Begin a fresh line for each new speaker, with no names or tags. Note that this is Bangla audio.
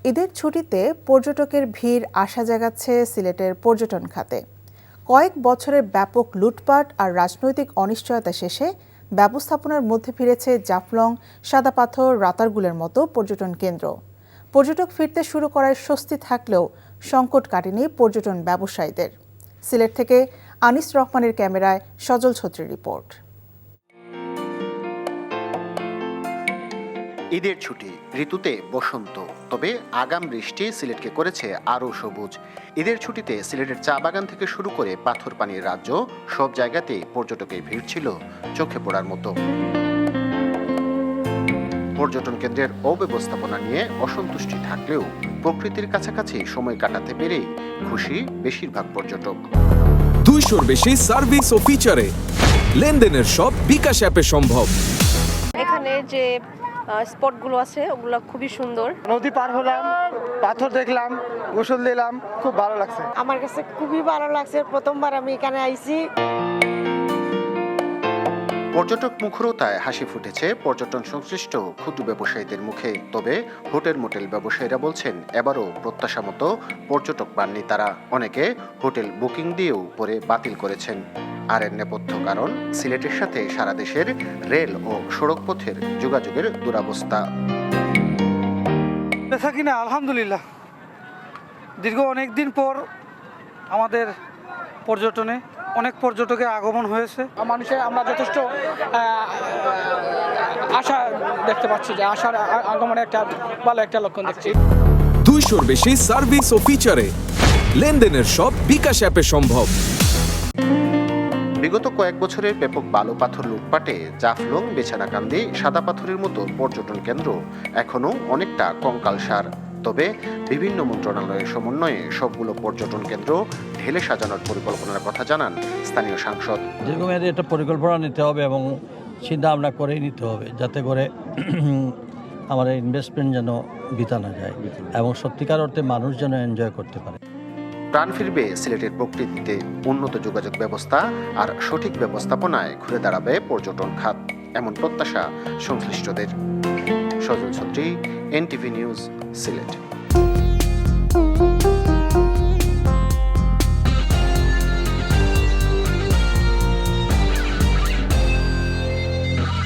ঈদের ছুটিতে পর্যটকের ভিড় আশা জাগাচ্ছে সিলেটের পর্যটন খাতে। কয়েক বছরের ব্যাপক লুটপাট আর রাজনৈতিক অনিশ্চয়তা শেষে ব্যবস্থাপনার মধ্যে ফিরেছে জাফলং, সাদা পাথর, রাতারগুলের মতো পর্যটন কেন্দ্র। পর্যটক ফিরতে শুরু করায় স্বস্তি থাকলেও সংকট কাটেনি পর্যটন ব্যবসায়ীদের। সিলেট থেকে আনিস রহমানের ক্যামেরায় সজল ছত্রীর রিপোর্ট।
ঈদের ছুটি, ঋতুতে বসন্ত, তবে আগাম বৃষ্টি সিলেটকে করেছে আরও সবুজ। ঈদের ছুটিতে সিলেটের চা বাগান থেকে শুরু করে পাথর পানির রাজ্য সব জায়গাতেই পর্যটকের ভিড় ছিল চোখে পড়ার মতো। পর্যটন কেন্দ্রের অব্যবস্থাপনা নিয়ে অসন্তুষ্টি থাকলেও প্রকৃতির কাছাকাছি সময় কাটাতে পেরেই খুশি বেশিরভাগ পর্যটক।
200-র বেশি সার্ভিস ও ফিচারে লেনদেনের সব বিকাশ অ্যাপে সম্ভব।
এখানে যে স্পটগুলো আছে ওগুলো খুবই সুন্দর।
নদী পার হলাম, পাথর দেখলাম, গোসল দিলাম, খুব ভালো লাগছে।
আমার কাছে খুবই ভালো লাগছে, প্রথমবার আমি এখানে আইছি।
পর্যটক মুখরতায় হাসি ফুটেছে পর্যটন সংশ্লিষ্ট ক্ষুদ্র ব্যবসায়ীদের মুখে। তবে হোটেল ব্যবসায়ীরা বলছেন এবারও প্রত্যাশা মতো পর্যটক পাননি তারা। অনেকে হোটেল বুকিং দিয়েও পরে বাতিল করেছেন। আর এর নেপথ্য কারণ সিলেটের সাথে সারা দেশের রেল ও সড়ক পথের যোগাযোগের দুরবস্থা।
বেচা কিনা আলহামদুলিল্লাহ, দীর্ঘ অনেক দিন পর আমাদের পর্যটনে অনেক পর্যটকের আগমন হয়েছে। মানুষের আমরা যথেষ্ট আশা দেখতে পাচ্ছি, যে আশার আগমনে একটা ভালো একটা লক্ষণ দেখছি।
200-র বেশি সার্ভিস ও ফিচারে লেনদেনের সব বিকাশ অ্যাপে সম্ভব।
বিগত কয়েক বছরের ব্যাপক বালু পাথর লুটপাটে জাফলং, বেছানাকান্দি, সাদা পাথরের মতো পর্যটন কেন্দ্র এখনও অনেকটা কঙ্কালসার। তবে বিভিন্ন মন্ত্রণালয়ের সমন্বয়ে সবগুলো পর্যটন কেন্দ্র ঢেলে সাজানোর পরিকল্পনার কথা জানান স্থানীয় সাংসদ।
দীর্ঘমেয়াদী একটা পরিকল্পনা নিতে হবে এবং চিন্তা ভাবনা করেই নিতে হবে, যাতে করে আমাদের ইনভেস্টমেন্ট যেন বৃথা না যায় এবং সত্যিকার অর্থে মানুষ যেন এনজয় করতে পারে।
প্রাণ ফিরবে সিলেটের প্রকৃতিতে, উন্নত যোগাযোগ ব্যবস্থা আর সঠিক ব্যবস্থাপনায় ঘুরে দাঁড়াবে পর্যটন খাত, এমন প্রত্যাশা সংশ্লিষ্টদের। সজল ছত্রী, NTV নিউজ, সিলেট।